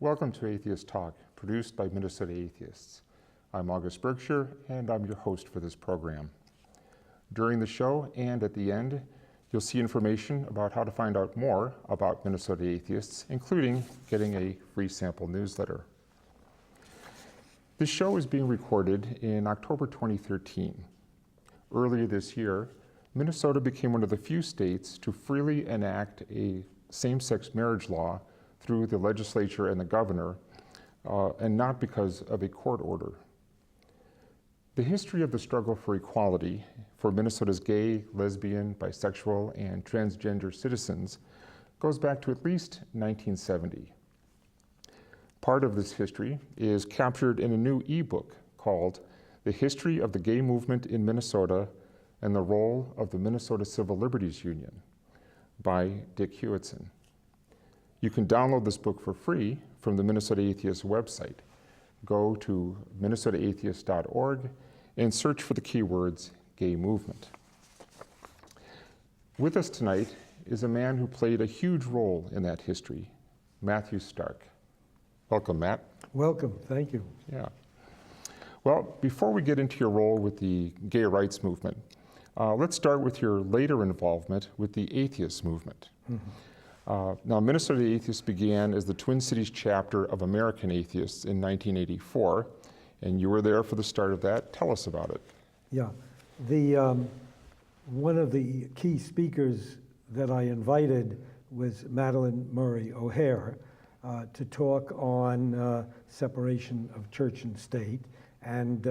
Welcome to Atheists Talk, produced by Minnesota Atheists. I'm August Berkshire, and I'm your host for this program. During the show and at the end, you'll see information about how to find out more about Minnesota Atheists, including getting a free sample newsletter. This show is being recorded in October 2013. Earlier this year, Minnesota became one of the few states to freely enact a same-sex marriage law through the legislature and the governor, and not because of a court order. The history of the struggle for equality for Minnesota's gay, lesbian, bisexual, and transgender citizens goes back to at least 1970. Part of this history is captured in a new ebook called The History of the Gay Movement in Minnesota and the Role of the Minnesota Civil Liberties Union by Dick Hewetson. You can download this book for free from the Minnesota Atheists website. Go to minnesotaatheists.org and search for the keywords gay movement. With us tonight is a man who played a huge role in that history, Matthew Stark. Welcome, Matt. Welcome, thank you. Yeah. Well, before we get into your role with the gay rights movement, let's start with your later involvement with the atheist movement. Mm-hmm. Now, Minnesota Atheists began as the Twin Cities chapter of American Atheists in 1984, and you were there for the start of that. Tell us about it. Yeah, one of the key speakers that I invited was Madalyn Murray O'Hare to talk on separation of church and state, and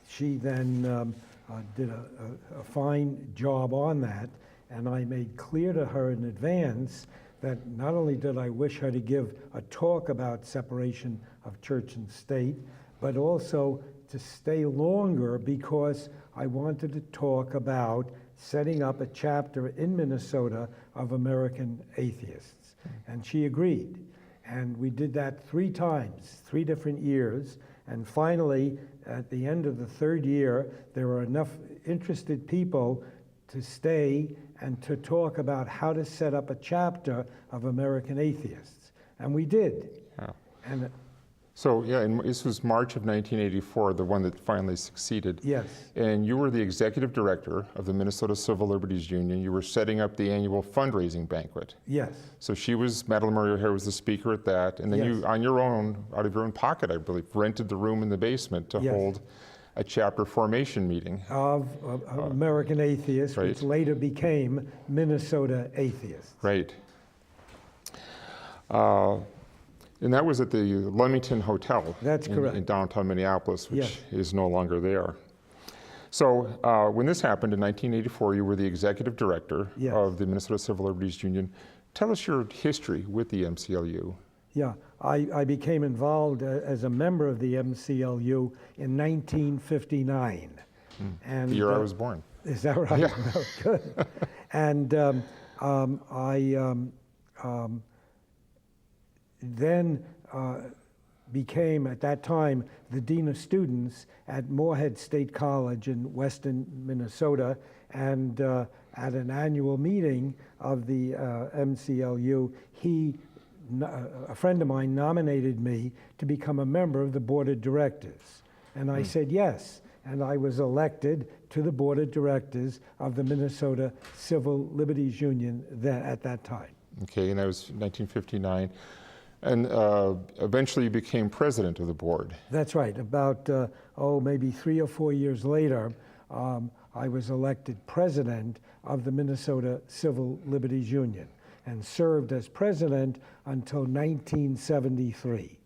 she then did a fine job on that. And I made clear to her in advance that not only did I wish her to give a talk about separation of church and state, but also to stay longer because I wanted to talk about setting up a chapter in Minnesota of American Atheists. And she agreed. And we did that 3 times, 3 different years. And finally, at the end of the 3rd year, there were enough interested people to stay and to talk about how to set up a chapter of American Atheists. And we did. Yeah. And so, yeah, and this was March of 1984, the one that finally succeeded. yes. And you were the executive director of the Minnesota Civil Liberties Union. You were setting up the annual fundraising banquet. Yes. So Madalyn Murray O'Hare was the speaker at that. And then Yes. you, on your own, out of your own pocket, I believe, rented the room in the basement to Yes. hold a chapter formation meeting. Of American Atheists, right. which later became Minnesota Atheists. Right. And that was at the Leamington Hotel. That's correct. In downtown Minneapolis, which Yes. is no longer there. So when this happened in 1984, you were the executive director Yes. of the Minnesota Civil Liberties Union. Tell us your history with the MCLU. Yeah, I became involved as a member of the MCLU in 1959. And, The year I was born. Is that right? Yeah. Oh, good. And I then became, at that time, the Dean of Students at Moorhead State College in western Minnesota, and at an annual meeting of the MCLU, a friend of mine nominated me to become a member of the board of directors. And I said yes, and I was elected to the board of directors of the Minnesota Civil Liberties Union at that time. Okay, and that was 1959. And eventually you became president of the board. That's right. About, maybe 3 or 4 years later, I was elected president of the Minnesota Civil Liberties Union and served as president until 1973.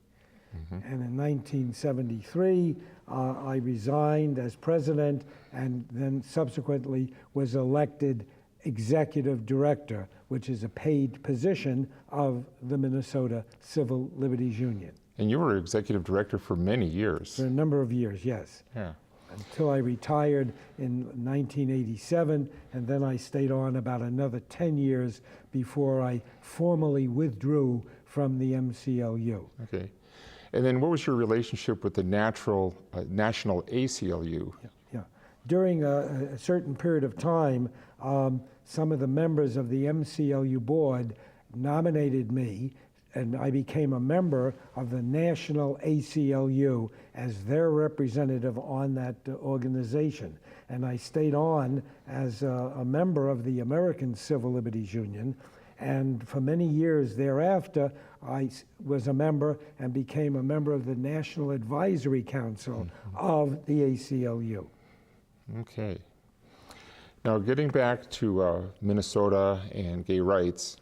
Mm-hmm. And in 1973, I resigned as president and then subsequently was elected executive director, which is a paid position of the Minnesota Civil Liberties Union. And you were executive director for many years. For a number of years, yes. Yeah. Until I retired in 1987, and then I stayed on about another 10 years before I formally withdrew from the MCLU. Okay. And then what was your relationship with the national ACLU? Yeah. During a certain period of time, some of the members of the MCLU board nominated me and I became a member of the National ACLU as their representative on that organization. And I stayed on as a member of the American Civil Liberties Union. And for many years thereafter, I was a member and became a member of the National Advisory Council of the ACLU. Okay. Now, getting back to Minnesota and gay rights,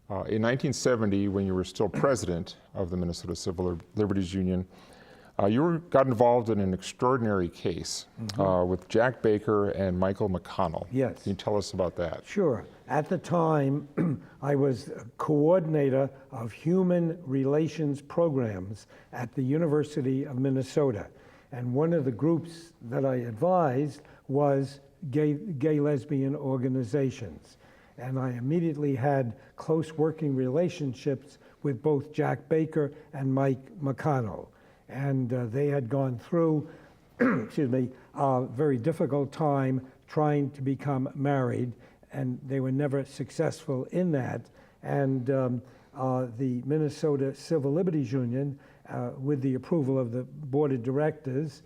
in 1970, when you were still president of the Minnesota Civil Liberties Union, you got involved in an extraordinary case with Jack Baker and Michael McConnell. Yes. Can you tell us about that? Sure. At the time, I was coordinator of human relations programs at the University of Minnesota. And one of the groups that I advised was gay lesbian organizations. And I immediately had close working relationships with both Jack Baker and Mike McConnell. And they had gone through, excuse me, a very difficult time trying to become married, and they were never successful in that. And the Minnesota Civil Liberties Union, with the approval of the board of directors,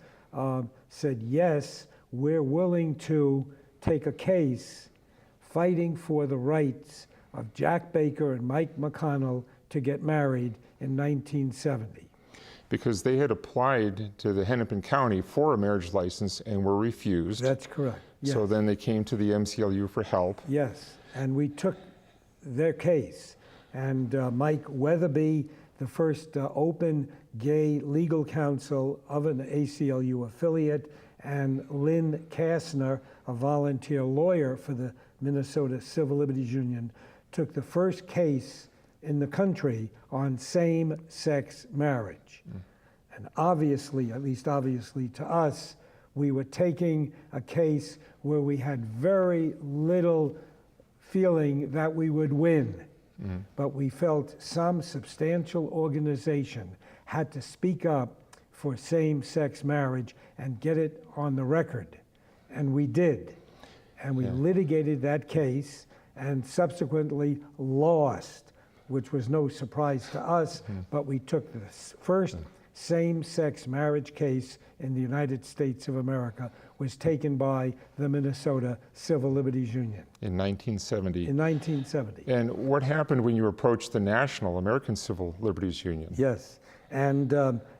said, yes, we're willing to take a case fighting for the rights of Jack Baker and Mike McConnell to get married in 1970. Because they had applied to the Hennepin County for a marriage license and were refused. That's correct. Yes. So then they came to the MCLU for help. Yes, and we took their case. And Mike Weatherby, the first open gay legal counsel of an ACLU affiliate, and Lynn Kastner, a volunteer lawyer for the Minnesota Civil Liberties Union, took the first case in the country on same-sex marriage. And obviously, at least obviously to us, we were taking a case where we had very little feeling that we would win. But we felt some substantial organization had to speak up for same-sex marriage and get it on the record. And we did. And we litigated that case and subsequently lost, which was no surprise to us, but we took the first same-sex marriage case in the United States of America was taken by the Minnesota Civil Liberties Union. In 1970. In 1970. And what happened when you approached the National American Civil Liberties Union? Yes, and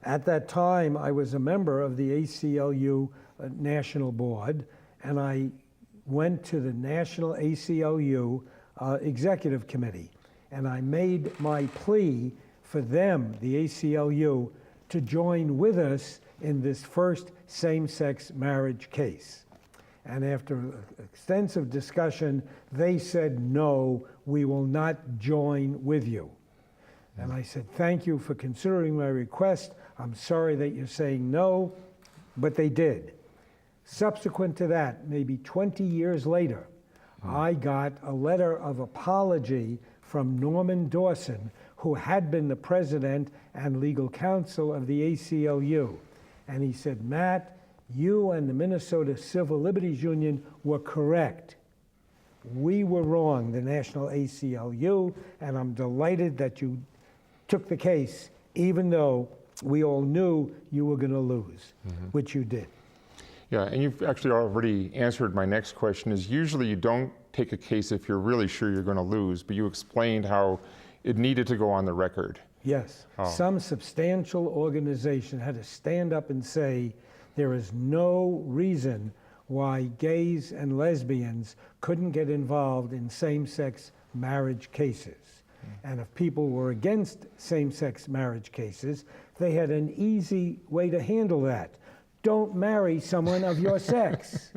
at that time I was a member of the ACLU National Board, and I went to the National ACLU Executive Committee, and I made my plea for them, the ACLU, to join with us in this first same-sex marriage case. And after extensive discussion, they said, no, we will not join with you. And I said, thank you for considering my request. I'm sorry that you're saying no, but they did. Subsequent to that, maybe 20 years later, I got a letter of apology from Norman Dawson, who had been the president and legal counsel of the ACLU. And he said, Matt, you and the Minnesota Civil Liberties Union were correct. We were wrong, the National ACLU, and I'm delighted that you took the case, even though we all knew you were going to lose, which you did. Yeah, and you've actually already answered my next question, is usually you don't take a case if you're really sure you're going to lose, but you explained how it needed to go on the record. Yes, some substantial organization had to stand up and say, there is no reason why gays and lesbians couldn't get involved in same-sex marriage cases. And if people were against same-sex marriage cases, they had an easy way to handle that. Don't marry someone of your sex.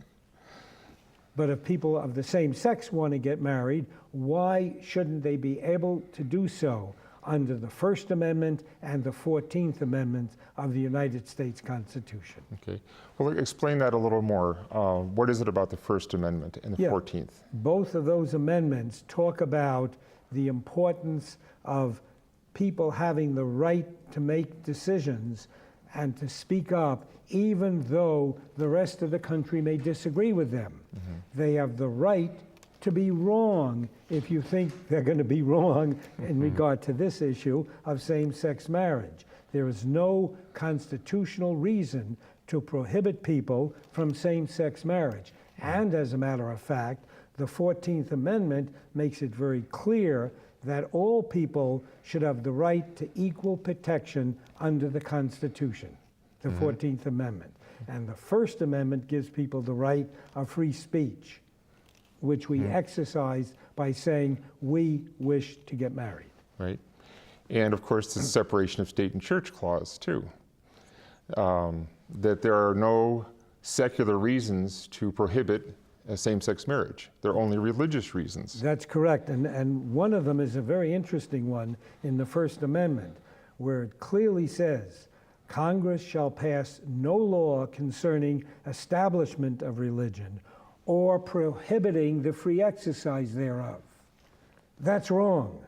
But if people of the same sex want to get married, why shouldn't they be able to do so under the First Amendment and the 14th Amendment of the United States Constitution? Okay. Well, explain that a little more. What is it about the First Amendment and the 14th? Both of those amendments talk about the importance of people having the right to make decisions and to speak up, even though the rest of the country may disagree with them. They have the right to be wrong if you think they're going to be wrong in regard to this issue of same-sex marriage. There is no constitutional reason to prohibit people from same-sex marriage. And as a matter of fact, the 14th Amendment makes it very clear that all people should have the right to equal protection under the Constitution, the 14th Amendment. And the First Amendment gives people the right of free speech, which we exercise by saying we wish to get married. Right. And of course, the separation of state and church clause, too. That there are no secular reasons to prohibit a same-sex marriage. There are only religious reasons. That's correct. And one of them is a very interesting one in the First Amendment, where it clearly says, Congress shall pass no law concerning establishment of religion or prohibiting the free exercise thereof. That's wrong,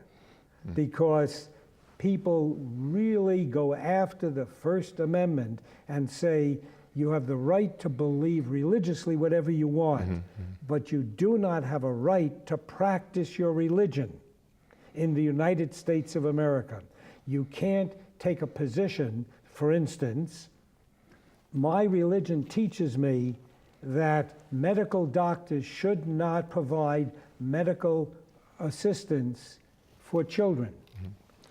because people really go after the First Amendment and say, you have the right to believe religiously whatever you want, but you do not have a right to practice your religion in the United States of America. You can't take a position, for instance, my religion teaches me that medical doctors should not provide medical assistance for children.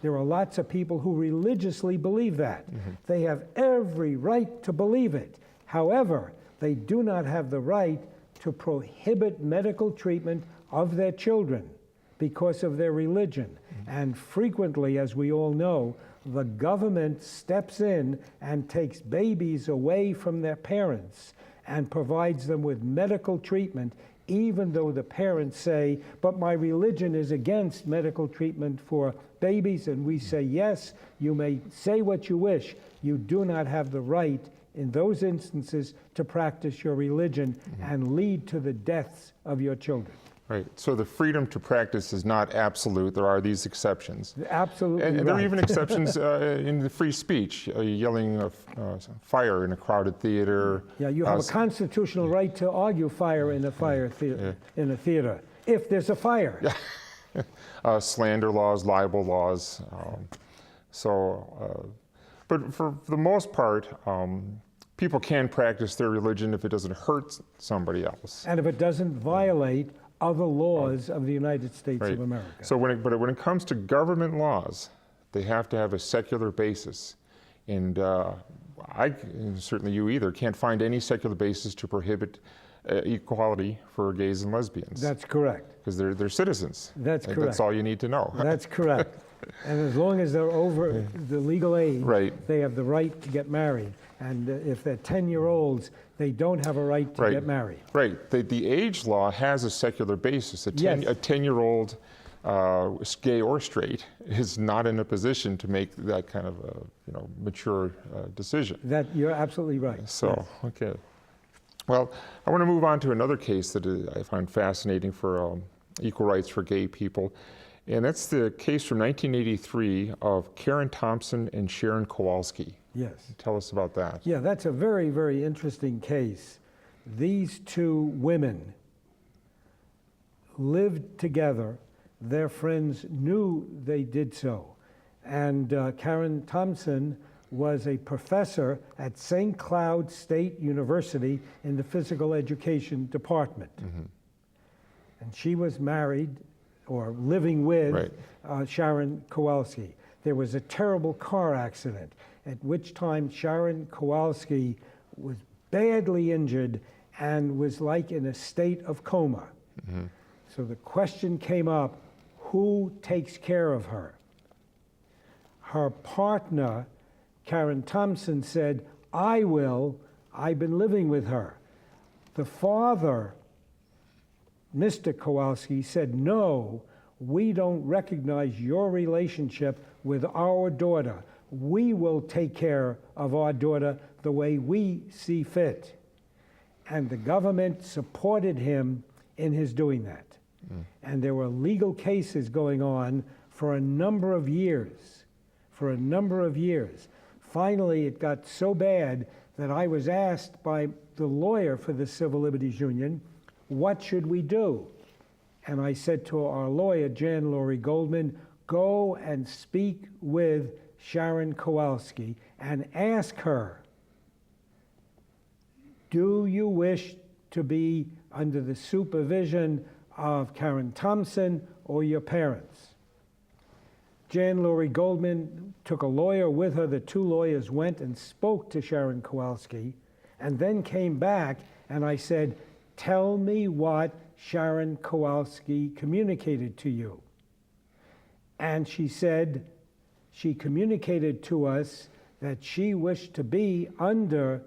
There are lots of people who religiously believe that. They have every right to believe it. However, they do not have the right to prohibit medical treatment of their children because of their religion. And frequently, as we all know, the government steps in and takes babies away from their parents and provides them with medical treatment, even though the parents say, but my religion is against medical treatment for babies. And we say, yes, you may say what you wish. You do not have the right in those instances to practice your religion and lead to the deaths of your children. Right. So the freedom to practice is not absolute. There are these exceptions. Absolutely and right. there are even exceptions in the free speech, yelling fire in a crowded theater. Yeah, you have a constitutional right to argue fire in a in a theater, if there's a fire. Slander laws, libel laws. But for the most part, people can practice their religion if it doesn't hurt somebody else. And if it doesn't violate other laws of the United States of America. So when it comes to government laws, they have to have a secular basis. And and certainly you either, can't find any secular basis to prohibit equality for gays and lesbians. That's correct. Because they're citizens. That's correct. That's all you need to know. That's correct. And as long as they're over the legal age, they have the right to get married. And if they're 10-year-olds, they don't have a right to get married. Right. The age law has a secular basis. A 10-year-old, gay or straight, is not in a position to make that kind of mature decision. That you're absolutely right. So, okay. Well, I want to move on to another case that I find fascinating for equal rights for gay people. And that's the case from 1983 of Karen Thompson and Sharon Kowalski. Yes. Tell us about that. Yeah, that's a very, very interesting case. These two women lived together. Their friends knew they did so. And Karen Thompson was a professor at St. Cloud State University in the physical education department. And she was married or living with Sharon Kowalski. There was a terrible car accident, at which time Sharon Kowalski was badly injured and was like in a state of coma. So the question came up, who takes care of her? Her partner, Karen Thompson, said, I will. I've been living with her. The father, Mr. Kowalski, said, no, we don't recognize your relationship with our daughter. We will take care of our daughter the way we see fit. And the government supported him in his doing that. And there were legal cases going on for a number of years. Finally, it got so bad that I was asked by the lawyer for the Civil Liberties Union, what should we do? and I said to our lawyer, Jan Laurie Goldman, go and speak with Sharon Kowalski and ask her, do you wish to be under the supervision of Karen Thompson or your parents? Jan Laurie Goldman took a lawyer with her. The two lawyers went and spoke to Sharon Kowalski and then came back, and I said, tell me what Sharon Kowalski communicated to you. And she said she communicated to us that she wished to be under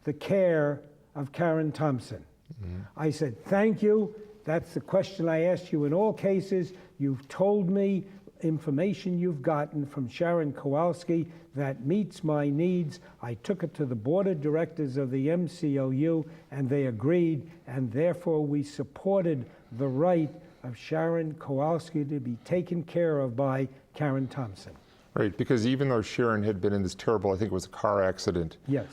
the care of Karen Thompson. Mm-hmm. I said, thank you. That's the question I asked you in all cases. You've told me information you've gotten from Sharon Kowalski that meets my needs. I took it to the board of directors of the MCLU, and they agreed, and therefore we supported the right of Sharon Kowalski to be taken care of by Karen Thompson. Right, because even though Sharon had been in this terrible, I think it was a car accident, yes,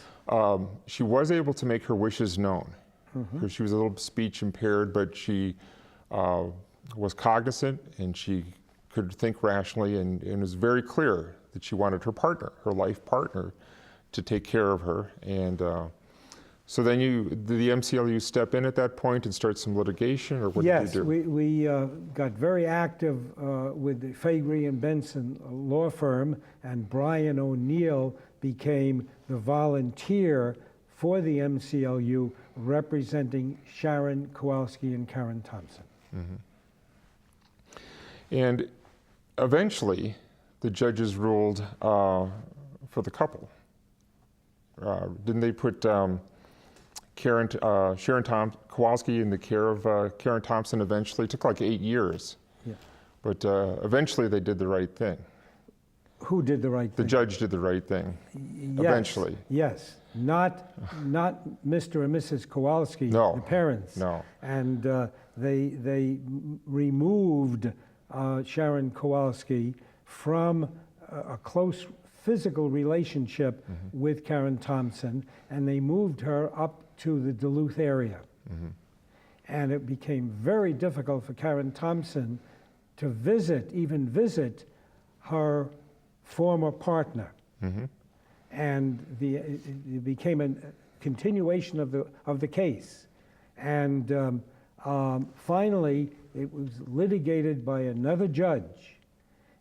she was able to make her wishes known. Mm-hmm. She was a little speech impaired, but she was cognizant, and she could think rationally, and it was very clear that she wanted her partner, her life partner, to take care of her. And so then the MCLU step in at that point and start some litigation, or what did you do? Yes, we got very active with the Faegre and Benson law firm, and Brian O'Neill became the volunteer for the MCLU representing Sharon Kowalski and Karen Thompson. Mm-hmm. And eventually, the judges ruled for the couple. Didn't they put Sharon Kowalski in the care of Karen Thompson eventually? It took like 8 years. Yeah. But eventually they did the right thing. Who did the right thing? The judge did the right thing, yes, eventually. Yes, not Mr. and Mrs. Kowalski, no, the parents. No. And they removed Sharon Kowalski from a close physical relationship mm-hmm. with Karen Thompson, and they moved her up to the Duluth area. Mm-hmm. And it became very difficult for Karen Thompson to even visit her former partner. Mm-hmm. And it became a continuation of the case. And finally, it was litigated by another judge,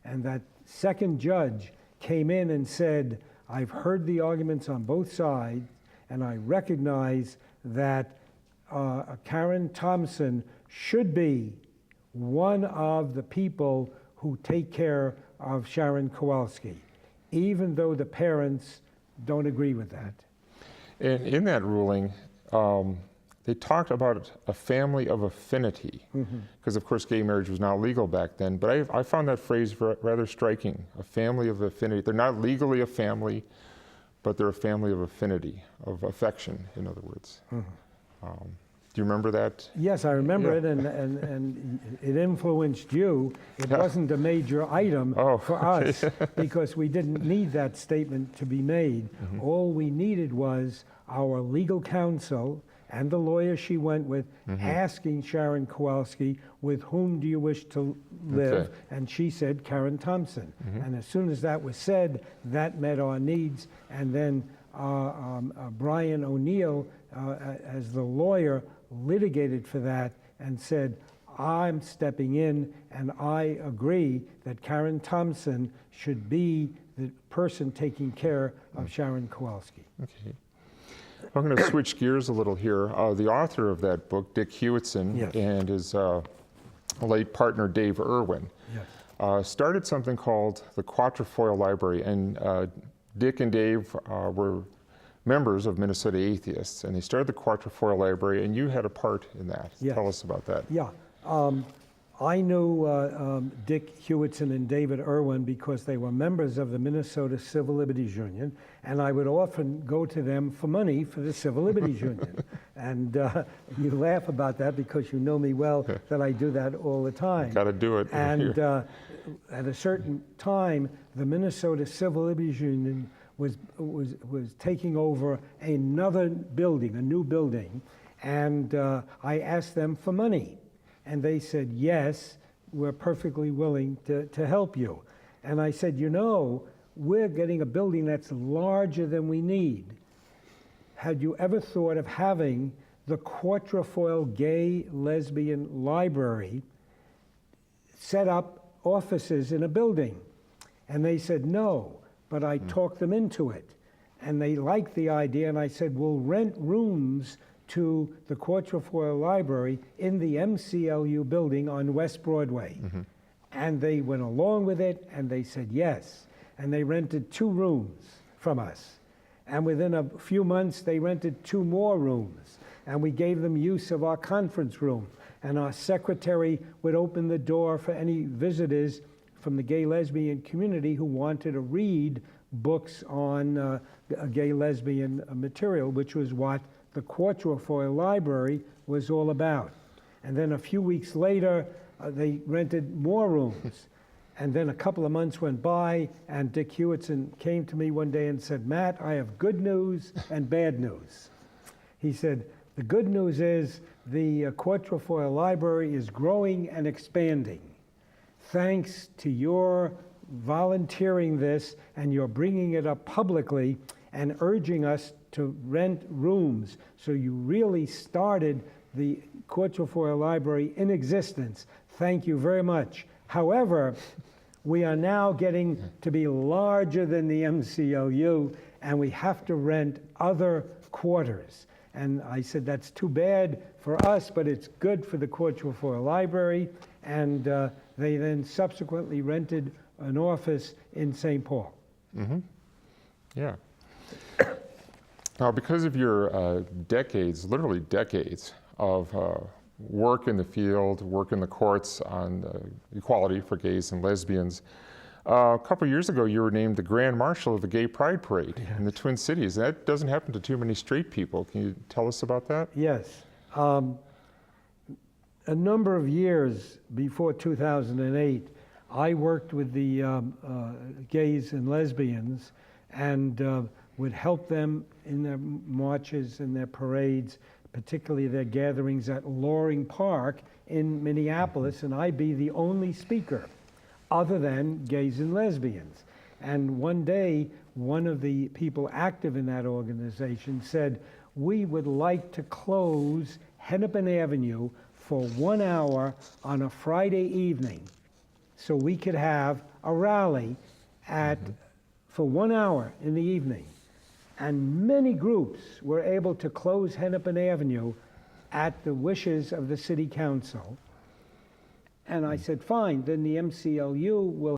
and that second judge came in and said, I've heard the arguments on both sides, and I recognize that Karen Thompson should be one of the people who take care of Sharon Kowalski, even though the parents don't agree with that. And in that ruling, they talked about a family of affinity, because mm-hmm. of course gay marriage was not legal back then, but I found that phrase rather striking, a family of affinity. They're not legally a family, but they're a family of affinity, of affection, in other words. Mm-hmm. Do you remember that? Yes, I remember it, and it influenced you. It wasn't a major item for us, because we didn't need that statement to be made. Mm-hmm. All we needed was our legal counsel and the lawyer she went with, mm-hmm. asking Sharon Kowalski, with whom do you wish to live? Okay. And she said, Karen Thompson. Mm-hmm. And as soon as that was said, that met our needs. And then Brian O'Neill, as the lawyer, litigated for that and said, I'm stepping in, and I agree that Karen Thompson should be the person taking care of Sharon Kowalski. Okay. I'm going to switch gears a little here. The author of that book, Dick Hewetson, yes. and his late partner, Dave Irwin, yes. Started something called the Quatrefoil Library. And Dick and Dave were members of Minnesota Atheists, and they started the Quatrefoil Library, and you had a part in that. Yes. Tell us about that. Yeah. I knew Dick Hewetson and David Irwin because they were members of the Minnesota Civil Liberties Union, and I would often go to them for money for the Civil Liberties Union. And you laugh about that because you know me well, that I do that all the time. Got to do it. And at a certain time, the Minnesota Civil Liberties Union was taking over another building, a new building, and I asked them for money. And they said, yes, we're perfectly willing to help you. And I said, you know, we're getting a building that's larger than we need. Had you ever thought of having the Quatrefoil Gay Lesbian Library set up offices in a building? And they said no, but I talked them into it. And they liked the idea, and I said, we'll rent rooms to the Quatrefoil Library in the MCLU building on West Broadway. And they went along with it, and they said yes. And they rented 2 rooms from us. And within a few months, they rented 2 more rooms. And we gave them use of our conference room. And our secretary would open the door for any visitors from the gay lesbian community who wanted to read books on gay lesbian material, which was what the Quatrefoil Library was all about. And then a few weeks later, they rented more rooms. And then a couple of months went by, and Dick Hewetson came to me one day and said, Matt, I have good news and bad news. He said, the good news is the Quatrefoil Library is growing and expanding. Thanks to your volunteering this, and you're bringing it up publicly and urging us to rent rooms. So you really started the Quatrefoil Library in existence. Thank you very much. However, we are now getting to be larger than the MCLU, and we have to rent other quarters. And I said, that's too bad for us, but it's good for the Quatrefoil Library. And they then subsequently rented an office in St. Paul. Yeah. Now, because of your decades, literally decades, of work in the field, work in the courts on equality for gays and lesbians, a couple years ago you were named the Grand Marshal of the Gay Pride Parade in the Twin Cities. That doesn't happen to too many straight people. Can you tell us about that? Yes. A number of years before 2008, I worked with the gays and lesbians and would help them in their marches and their parades, particularly their gatherings at Loring Park in Minneapolis, and I'd be the only speaker other than gays and lesbians. And one day, one of the people active in that organization said, we would like to close Hennepin Avenue for 1 hour on a Friday evening so we could have a rally for 1 hour in the evening. And many groups were able to close Hennepin Avenue at the wishes of the city council. And I said, fine, then the MCLU will